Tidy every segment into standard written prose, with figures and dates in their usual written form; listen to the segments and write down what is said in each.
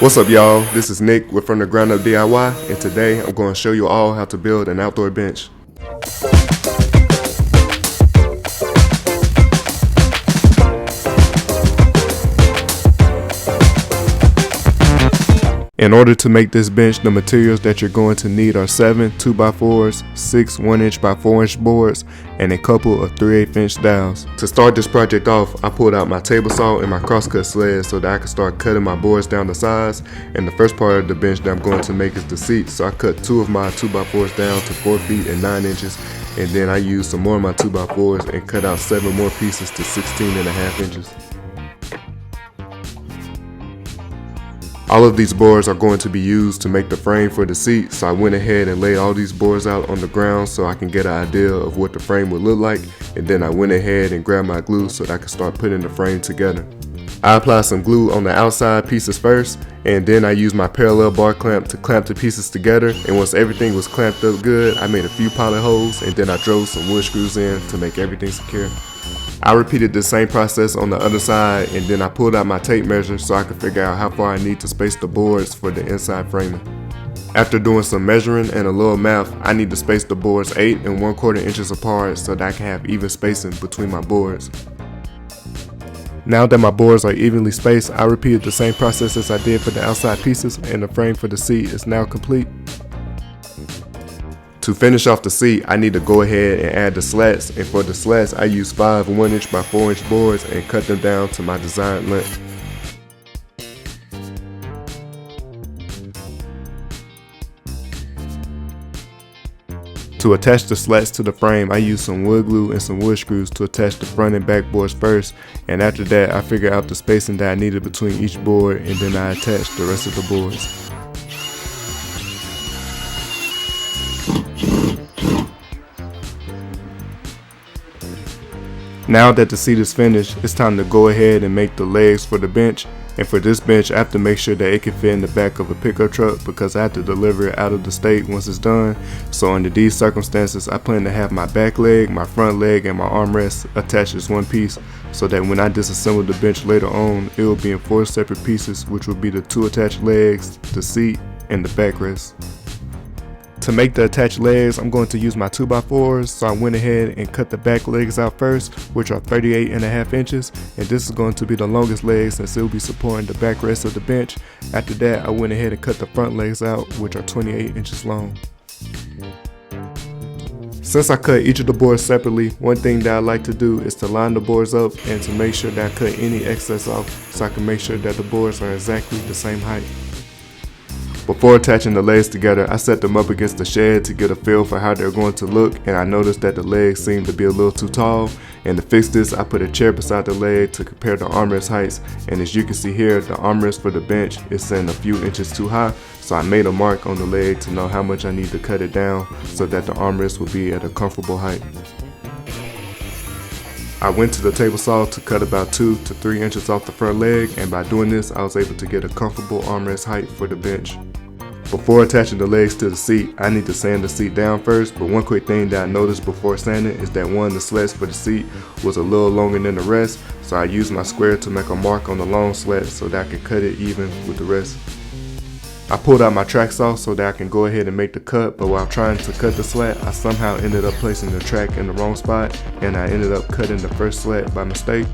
What's up, y'all? This is Nick with From the Ground Up DIY, and today I'm going to show you all how to build an outdoor bench. In order to make this bench, the materials that you're going to need are 7 2x4s, 6 1" by 4" boards, and a couple of 3/8" inch dowels. To start this project off, I pulled out my table saw and my crosscut sled so that I could start cutting my boards down to size. And the first part of the bench that I'm going to make is the seat, so I cut 2 of my 2x4s down to 4 feet and 9 inches, and then I used some more of my 2x4s and cut out 7 more pieces to 16.5 inches. All of these boards are going to be used to make the frame for the seat, so I went ahead and laid all these boards out on the ground so I can get an idea of what the frame would look like, and then I went ahead and grabbed my glue so that I could start putting the frame together. I applied some glue on the outside pieces first, and then I used my parallel bar clamp to clamp the pieces together, and once everything was clamped up good, I made a few pilot holes and then I drove some wood screws in to make everything secure. I repeated the same process on the other side, and then I pulled out my tape measure so I could figure out how far I need to space the boards for the inside framing. After doing some measuring and a little math, I need to space the boards 8 1/4 inches apart so that I can have even spacing between my boards. Now that my boards are evenly spaced, I repeated the same process as I did for the outside pieces, and the frame for the seat is now complete. To finish off the seat, I need to go ahead and add the slats, and for the slats I use 5 1" by 4" boards and cut them down to my desired length. To attach the slats to the frame, I use some wood glue and some wood screws to attach the front and back boards first, and after that I figured out the spacing that I needed between each board, and then I attached the rest of the boards. Now that the seat is finished, it's time to go ahead and make the legs for the bench. And for this bench, I have to make sure that it can fit in the back of a pickup truck because I have to deliver it out of the state once it's done. So under these circumstances, I plan to have my back leg, my front leg, and my armrest attached as one piece, so that when I disassemble the bench later on, it will be in 4 separate pieces, which will be the 2 attached legs, the seat, and the backrest. To make the attached legs, I'm going to use my 2x4s, so I went ahead and cut the back legs out first, which are 38.5 inches, and this is going to be the longest leg since it will be supporting the backrest of the bench. After that, I went ahead and cut the front legs out, which are 28 inches long. Since I cut each of the boards separately, one thing that I like to do is to line the boards up and to make sure that I cut any excess off so I can make sure that the boards are exactly the same height. Before attaching the legs together, I set them up against the shed to get a feel for how they're going to look, and I noticed that the legs seemed to be a little too tall, and to fix this I put a chair beside the leg to compare the armrest heights, and as you can see here, the armrest for the bench is sitting a few inches too high, so I made a mark on the leg to know how much I need to cut it down so that the armrest will be at a comfortable height. I went to the table saw to cut about 2 to 3 inches off the front leg, and by doing this I was able to get a comfortable armrest height for the bench. Before attaching the legs to the seat, I need to sand the seat down first, but one quick thing that I noticed before sanding is that one of the slats for the seat was a little longer than the rest, so I used my square to make a mark on the long slat so that I could cut it even with the rest. I pulled out my track saw so that I can go ahead and make the cut, but while trying to cut the slat, I somehow ended up placing the track in the wrong spot, and I ended up cutting the first slat by mistake.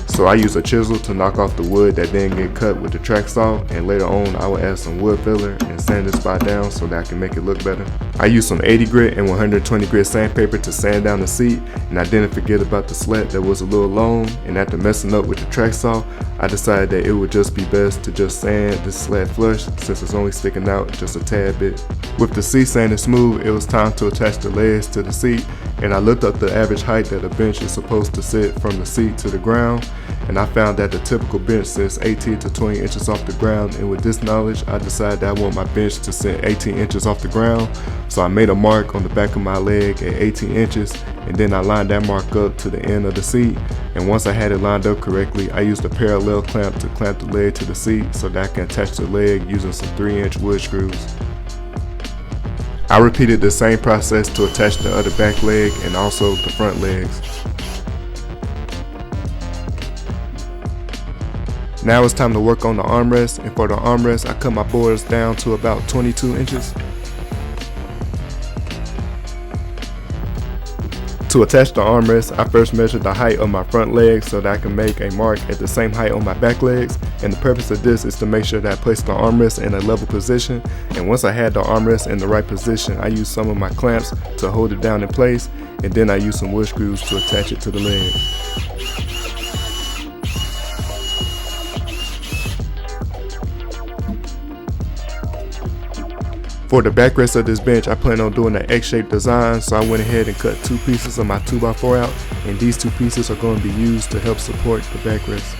So I used a chisel to knock off the wood that didn't get cut with the track saw, and later on I will add some wood filler and sand this spot down so that I can make it look better. I used some 80 grit and 120 grit sandpaper to sand down the seat, and I didn't forget about the slat that was a little long, and after messing up with the track saw, I decided that it would just be best to just sand this slat flush since it's only sticking out just a tad bit. With the seat sanded smooth, it was time to attach the legs to the seat, and I looked up the average height that a bench is supposed to sit from the seat to the ground, and I found that the typical bench sits 18 to 20 inches off the ground, and with this knowledge I decided that I want my bench to sit 18 inches off the ground, so I made a mark on the back of my leg at 18 inches, and then I lined that mark up to the end of the seat, and once I had it lined up correctly, I used a parallel clamp to clamp the leg to the seat so that I can attach the leg using some 3-inch wood screws. I repeated the same process to attach the other back leg and also the front legs. Now it's time to work on the armrest, and for the armrest I cut my boards down to about 22 inches. To attach the armrest, I first measured the height of my front legs so that I can make a mark at the same height on my back legs, and the purpose of this is to make sure that I place the armrest in a level position, and once I had the armrest in the right position, I used some of my clamps to hold it down in place, and then I used some wood screws to attach it to the leg. For the backrest of this bench, I plan on doing an X-shaped design, so I went ahead and cut 2 pieces of my 2x4 out, and these 2 pieces are going to be used to help support the backrest.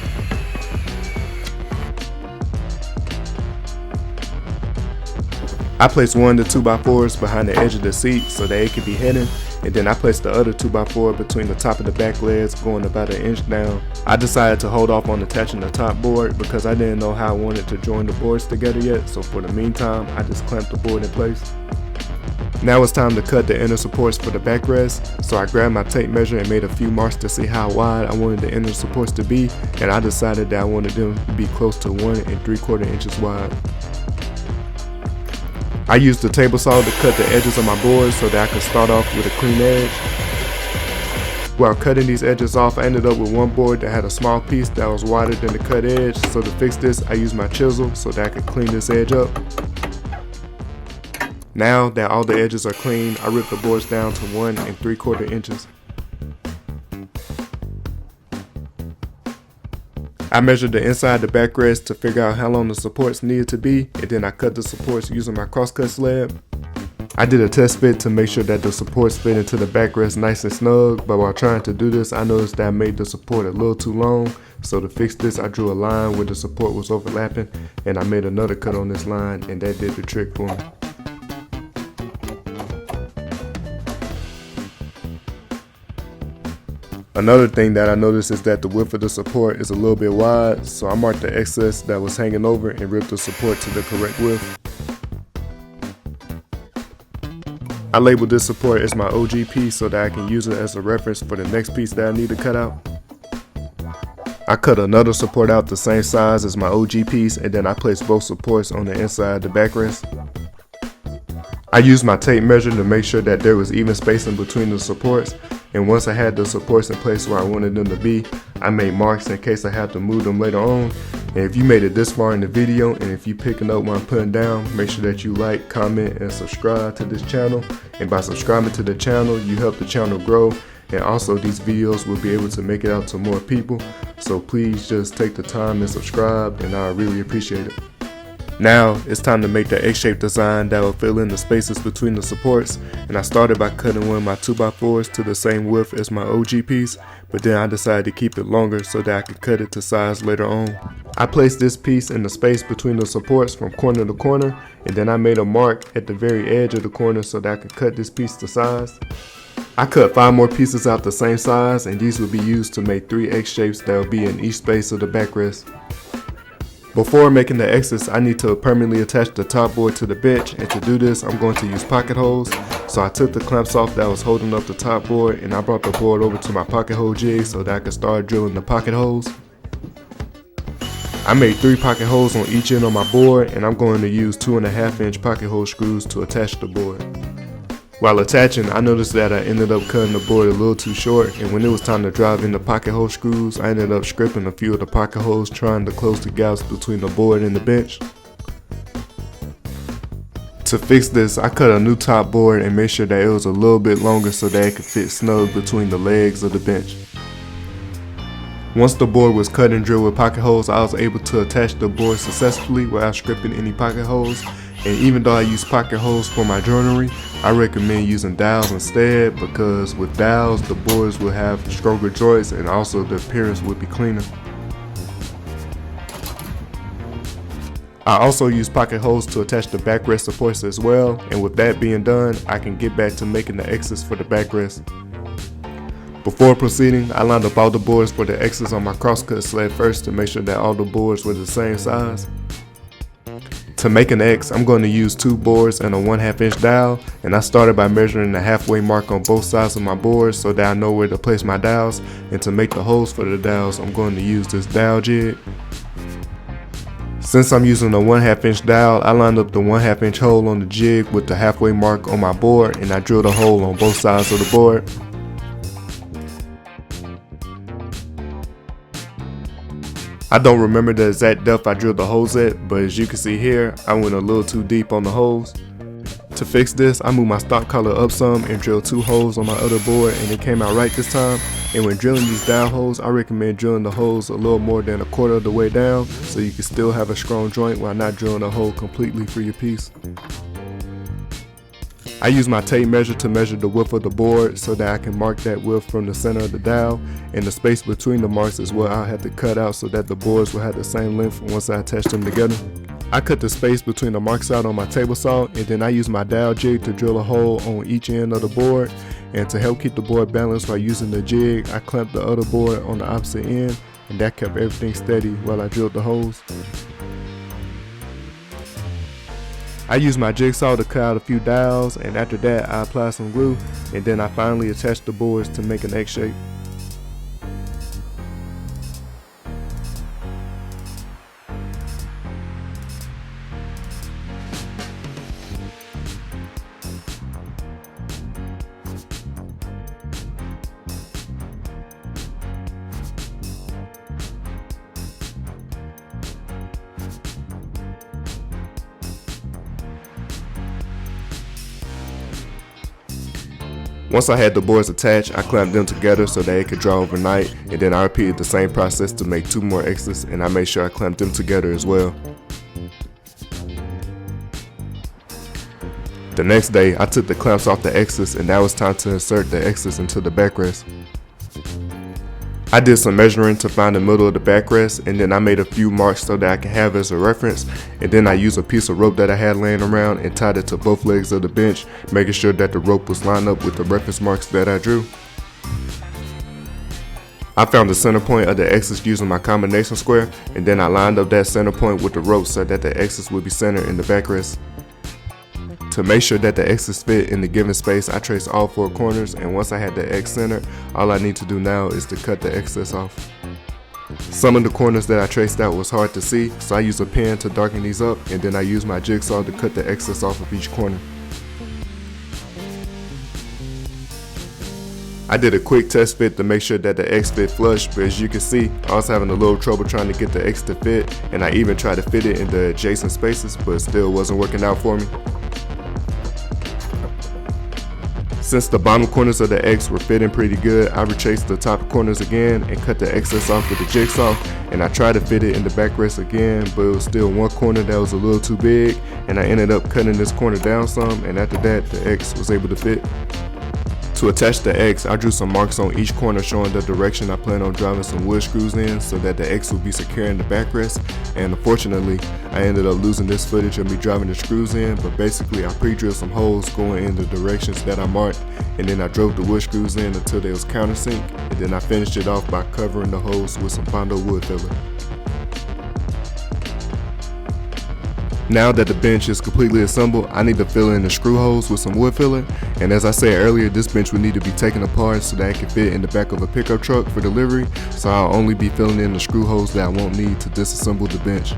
I placed one of the 2x4s behind the edge of the seat so that it could be hidden, and then I placed the other 2x4 between the top of the back legs, going about 1 inch down. I decided to hold off on attaching the top board because I didn't know how I wanted to join the boards together yet, so for the meantime I just clamped the board in place. Now it's time to cut the inner supports for the backrest, so I grabbed my tape measure and made a few marks to see how wide I wanted the inner supports to be, and I decided that I wanted them to be close to 1 3/4 inches wide. I used the table saw to cut the edges of my boards so that I could start off with a clean edge. While cutting these edges off, I ended up with one board that had a small piece that was wider than the cut edge, so to fix this I used my chisel so that I could clean this edge up. Now that all the edges are clean, I ripped the boards down to 1 3/4 inches. I measured the inside the backrest to figure out how long the supports needed to be, and then I cut the supports using my crosscut sled. I did a test fit to make sure that the supports fit into the backrest nice and snug, but while trying to do this I noticed that I made the support a little too long, so to fix this I drew a line where the support was overlapping, and I made another cut on this line, and that did the trick for me. Another thing that I noticed is that the width of the support is a little bit wide, so I marked the excess that was hanging over and ripped the support to the correct width. I labeled this support as my OG piece so that I can use it as a reference for the next piece that I need to cut out. I cut another support out the same size as my OG piece, and then I placed both supports on the inside of the backrest. I used my tape measure to make sure that there was even spacing between the supports, and once I had the supports in place where I wanted them to be, I made marks in case I had to move them later on. And if you made it this far in the video, and if you picking up what I'm putting down, make sure that you like, comment, and subscribe to this channel. And by subscribing to the channel, you help the channel grow, and also these videos will be able to make it out to more people. So please just take the time and subscribe, and I really appreciate it. Now it's time to make the X-shaped design that will fill in the spaces between the supports, and I started by cutting one of my 2x4s to the same width as my OG piece, but then I decided to keep it longer so that I could cut it to size later on. I placed this piece in the space between the supports from corner to corner, and then I made a mark at the very edge of the corner so that I could cut this piece to size. I cut 5 more pieces out the same size, and these will be used to make 3 X shapes that will be in each space of the backrest. Before making the X's, I need to permanently attach the top board to the bench, and to do this I'm going to use pocket holes. So I took the clamps off that was holding up the top board, and I brought the board over to my pocket hole jig so that I could start drilling the pocket holes. I made 3 pocket holes on each end of my board, and I'm going to use 2.5 inch pocket hole screws to attach the board. While attaching, I noticed that I ended up cutting the board a little too short, and when it was time to drive in the pocket hole screws, I ended up stripping a few of the pocket holes trying to close the gaps between the board and the bench. To fix this, I cut a new top board and made sure that it was a little bit longer so that it could fit snug between the legs of the bench. Once the board was cut and drilled with pocket holes, I was able to attach the board successfully without stripping any pocket holes. And even though I use pocket holes for my joinery, I recommend using dowels instead, because with dowels the boards will have stronger joints and also the appearance will be cleaner. I also use pocket holes to attach the backrest supports as well, and with that being done, I can get back to making the X's for the backrest. Before proceeding, I lined up all the boards for the X's on my crosscut sled first to make sure that all the boards were the same size. To make an X, I'm going to use 2 boards and a 1/2 inch dowel, and I started by measuring the halfway mark on both sides of my boards so that I know where to place my dowels, and to make the holes for the dowels, I'm going to use this Dowel Jig. Since I'm using a 1/2 inch dowel, I lined up the 1/2 inch hole on the jig with the halfway mark on my board, and I drilled a hole on both sides of the board. I don't remember the exact depth I drilled the holes at, but as you can see here, I went a little too deep on the holes. To fix this, I moved my stock collar up some and drilled 2 holes on my other board, and it came out right this time. And when drilling these dowel holes, I recommend drilling the holes a little more than 1/4 of the way down, so you can still have a strong joint while not drilling a hole completely for your piece. I use my tape measure to measure the width of the board so that I can mark that width from the center of the dowel, and the space between the marks is what I'll have to cut out so that the boards will have the same length once I attach them together. I cut the space between the marks out on my table saw, and then I use my dowel jig to drill a hole on each end of the board. And to help keep the board balanced while using the jig, I clamped the other board on the opposite end, and that kept everything steady while I drilled the holes. I used my jigsaw to cut out a few dowels, and after that I applied some glue, and then I finally attached the boards to make an X shape. Once I had the boards attached, I clamped them together so that it could dry overnight, and then I repeated the same process to make 2 more X's, and I made sure I clamped them together as well. The next day, I took the clamps off the X's, and now it's time to insert the X's into the backrest. I did some measuring to find the middle of the backrest, and then I made a few marks so that I can have as a reference, and then I used a piece of rope that I had laying around and tied it to both legs of the bench, making sure that the rope was lined up with the reference marks that I drew. I found the center point of the X's using my combination square, and then I lined up that center point with the rope so that the X's would be centered in the backrest. To make sure that the X's fit in the given space, I traced all 4 corners, and once I had the X centered, all I need to do now is to cut the excess off. Some of the corners that I traced out was hard to see, so I used a pen to darken these up, and then I used my jigsaw to cut the excess off of each corner. I did a quick test fit to make sure that the X fit flush, but as you can see, I was having a little trouble trying to get the X to fit, and I even tried to fit it in the adjacent spaces, but it still wasn't working out for me. Since the bottom corners of the X were fitting pretty good, I retraced the top corners again and cut the excess off with the jigsaw, and I tried to fit it in the backrest again, but it was still one corner that was a little too big, and I ended up cutting this corner down some, and after that the X was able to fit. To attach the X, I drew some marks on each corner showing the direction I plan on driving some wood screws in so that the X would be secure in the backrest, and unfortunately I ended up losing this footage of me driving the screws in, but basically I pre-drilled some holes going in the directions that I marked, and then I drove the wood screws in until they was countersink, and then I finished it off by covering the holes with some Bondo wood filler. Now that the bench is completely assembled, I need to fill in the screw holes with some wood filler, and as I said earlier, this bench would need to be taken apart so that it can fit in the back of a pickup truck for delivery, so I'll only be filling in the screw holes that I won't need to disassemble the bench.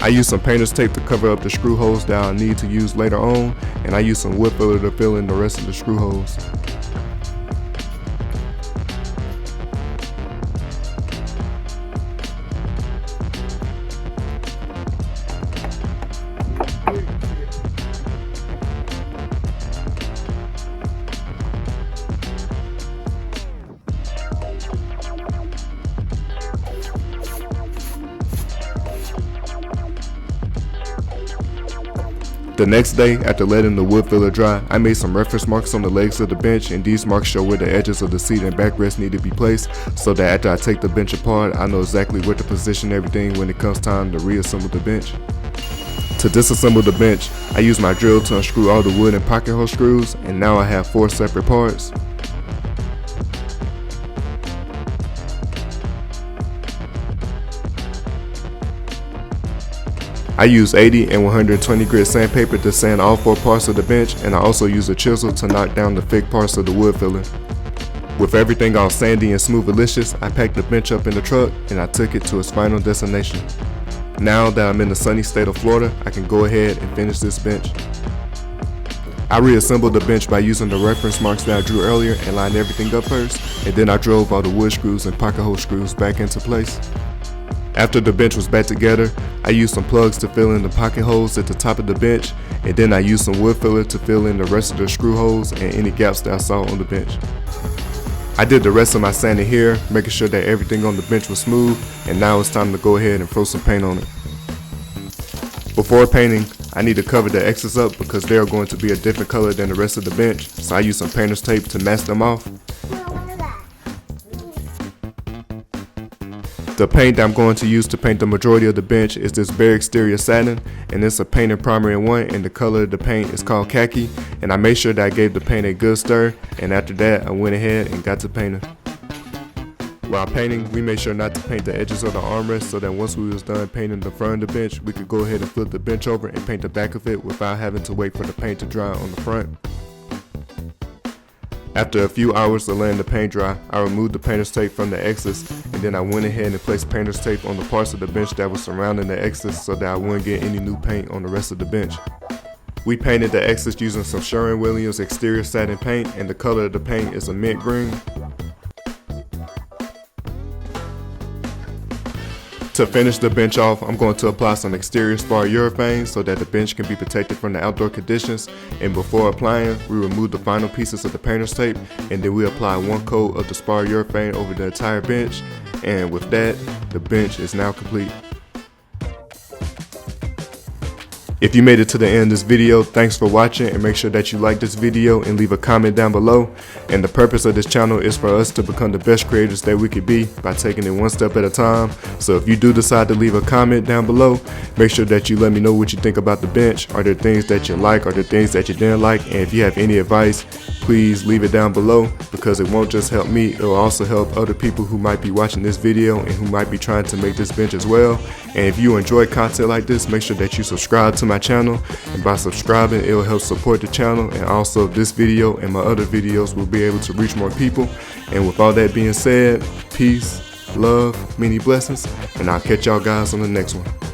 I used some painter's tape to cover up the screw holes that I'll need to use later on, and I used some wood filler to fill in the rest of the screw holes. The next day, after letting the wood filler dry, I made some reference marks on the legs of the bench, and these marks show where the edges of the seat and backrest need to be placed so that after I take the bench apart, I know exactly where to position everything when it comes time to reassemble the bench. To disassemble the bench, I use my drill to unscrew all the wood and pocket hole screws, and now I have 4 separate parts. I use 80 and 120 grit sandpaper to sand all 4 parts of the bench, and I also use a chisel to knock down the thick parts of the wood filler. With everything all sandy and smooth-alicious, I packed the bench up in the truck and I took it to its final destination. Now that I'm in the sunny state of Florida, I can go ahead and finish this bench. I reassembled the bench by using the reference marks that I drew earlier and lined everything up first, and then I drove all the wood screws and pocket hole screws back into place. After the bench was back together, I used some plugs to fill in the pocket holes at the top of the bench, and then I used some wood filler to fill in the rest of the screw holes and any gaps that I saw on the bench. I did the rest of my sanding here, making sure that everything on the bench was smooth, and now it's time to go ahead and throw some paint on it. Before painting, I need to cover the excess up because they are going to be a different color than the rest of the bench, so I use some painter's tape to mask them off. The paint that I'm going to use to paint the majority of the bench is this bare exterior satin, and it's a painted primer in one, and the color of the paint is called khaki, and I made sure that I gave the paint a good stir, and after that I went ahead and got to painting. While painting, we made sure not to paint the edges of the armrest so that once we was done painting the front of the bench, we could go ahead and flip the bench over and paint the back of it without having to wait for the paint to dry on the front. After a few hours of letting the paint dry, I removed the painter's tape from the excess, and then I went ahead and placed painter's tape on the parts of the bench that was surrounding the excess so that I wouldn't get any new paint on the rest of the bench. We painted the excess using some Sherwin-Williams exterior satin paint, and the color of the paint is a mint green. To finish the bench off, I'm going to apply some exterior Spar urethane so that the bench can be protected from the outdoor conditions, and before applying, we remove the final pieces of the painter's tape, and then we apply one coat of the Spar urethane over the entire bench, and with that, the bench is now complete. If you made it to the end of this video, thanks for watching, and make sure that you like this video and leave a comment down below. And the purpose of this channel is for us to become the best creators that we could be by taking it one step at a time. So if you do decide to leave a comment down below, make sure that you let me know what you think about the bench. Are there things that you like? Are there things that you didn't like? And if you have any advice, please leave it down below, because it won't just help me, it will also help other people who might be watching this video and who might be trying to make this bench as well. And if you enjoy content like this, make sure that you subscribe to my channel, and by subscribing it will help support the channel, and also this video and my other videos will be able to reach more people. And with all that being said, peace, love, many blessings, and I'll catch y'all guys on the next one.